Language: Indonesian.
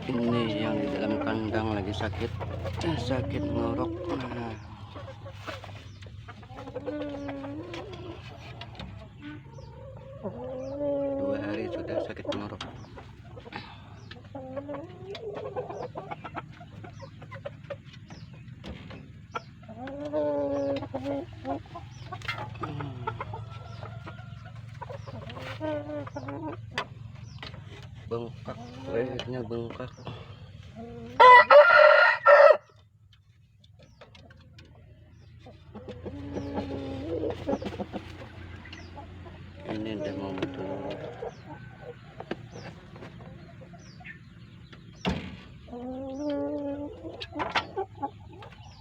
Ini yang di dalam kandang lagi sakit ngorok. Nah, 2 hari sudah sakit ngorok. Bengkak, lehernya bengkak.